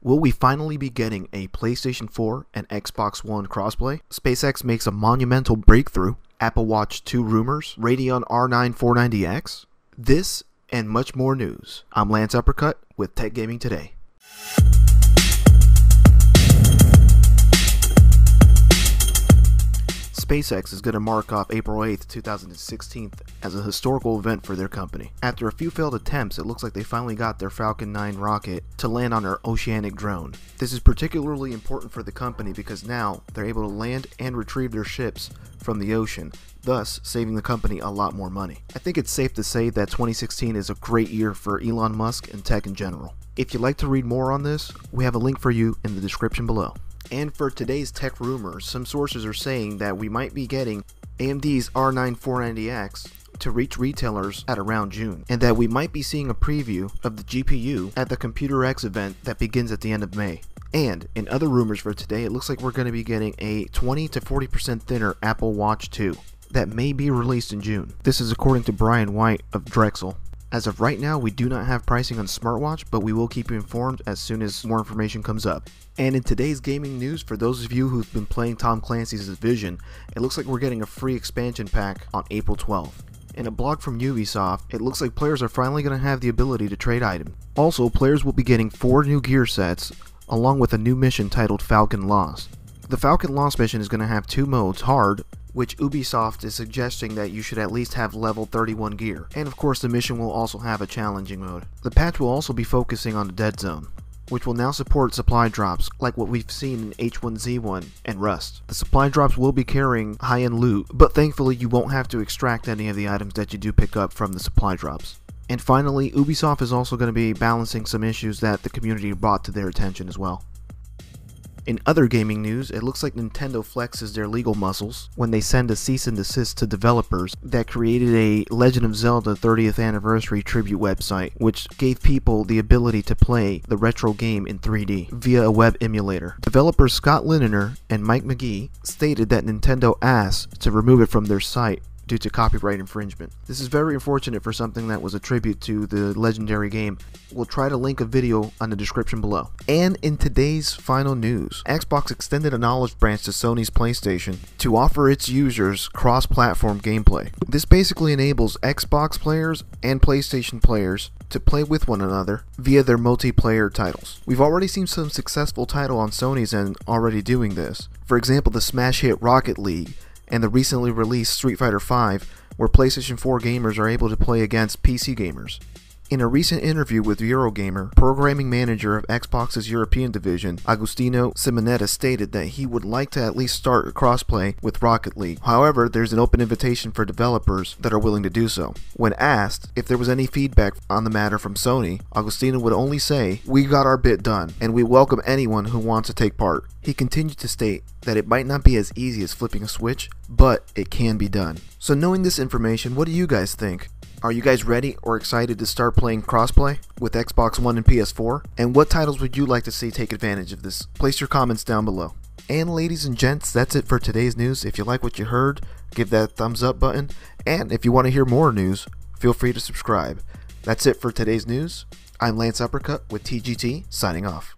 Will we finally be getting a PlayStation 4 and Xbox One crossplay? SpaceX makes a monumental breakthrough. Apple Watch 2 rumors. Radeon R9 490X. This and much more news. I'm Lance Uppercut with Tech Gaming Today. SpaceX is going to mark off April 8th, 2016 as a historical event for their company. After a few failed attempts, it looks like they finally got their Falcon 9 rocket to land on their oceanic drone. This is particularly important for the company because now they're able to land and retrieve their ships from the ocean, thus saving the company a lot more money. I think it's safe to say that 2016 is a great year for Elon Musk and tech in general. If you'd like to read more on this, we have a link for you in the description below. And for today's tech rumors, some sources are saying that we might be getting AMD's R9 490X to reach retailers at around June, and that we might be seeing a preview of the GPU at the Computer X event that begins at the end of May. And in other rumors for today, it looks like we're going to be getting a 20 to 40% thinner Apple Watch 2 that may be released in June. This is according to Brian White of Drexel. As of right now, we do not have pricing on smartwatch, but we will keep you informed as soon as more information comes up. And in today's gaming news, for those of you who've been playing Tom Clancy's Division, it looks like we're getting a free expansion pack on April 12th. In a blog from Ubisoft, it looks like players are finally going to have the ability to trade items. Also, players will be getting 4 new gear sets, along with a new mission titled Falcon Lost. The Falcon Lost mission is going to have 2 modes, hard, which Ubisoft is suggesting that you should at least have level 31 gear. And of course the mission will also have a challenging mode. The patch will also be focusing on the dead zone, which will now support supply drops like what we've seen in H1Z1 and Rust. The supply drops will be carrying high-end loot, but thankfully you won't have to extract any of the items that you do pick up from the supply drops. And finally, Ubisoft is also going to be balancing some issues that the community brought to their attention as well. In other gaming news, it looks like Nintendo flexes their legal muscles when they send a cease and desist to developers that created a Legend of Zelda 30th Anniversary tribute website, which gave people the ability to play the retro game in 3D via a web emulator. Developers Scott Lindner and Mike McGee stated that Nintendo asked to remove it from their site due to copyright infringement. This is very unfortunate for something that was a tribute to the legendary game. We'll try to link a video on the description below. And in today's final news, Xbox extended an olive branch to Sony's PlayStation to offer its users cross-platform gameplay. This basically enables Xbox players and PlayStation players to play with one another via their multiplayer titles. We've already seen some successful titles on Sony's end already doing this. For example, the smash hit Rocket League and the recently released Street Fighter V, where PlayStation 4 gamers are able to play against PC gamers. In a recent interview with Eurogamer, programming manager of Xbox's European division, Agostino Simonetta, stated that he would like to at least start a crossplay with Rocket League. However, there's an open invitation for developers that are willing to do so. When asked if there was any feedback on the matter from Sony, Agostino would only say, "We got our bit done, and we welcome anyone who wants to take part." He continued to state that it might not be as easy as flipping a switch, but it can be done. So knowing this information, what do you guys think? Are you guys ready or excited to start playing crossplay with Xbox One and PS4? And what titles would you like to see take advantage of this? Place your comments down below. And ladies and gents, that's it for today's news. If you like what you heard, give that thumbs up button. And if you want to hear more news, feel free to subscribe. That's it for today's news. I'm Lance Uppercut with TGT, signing off.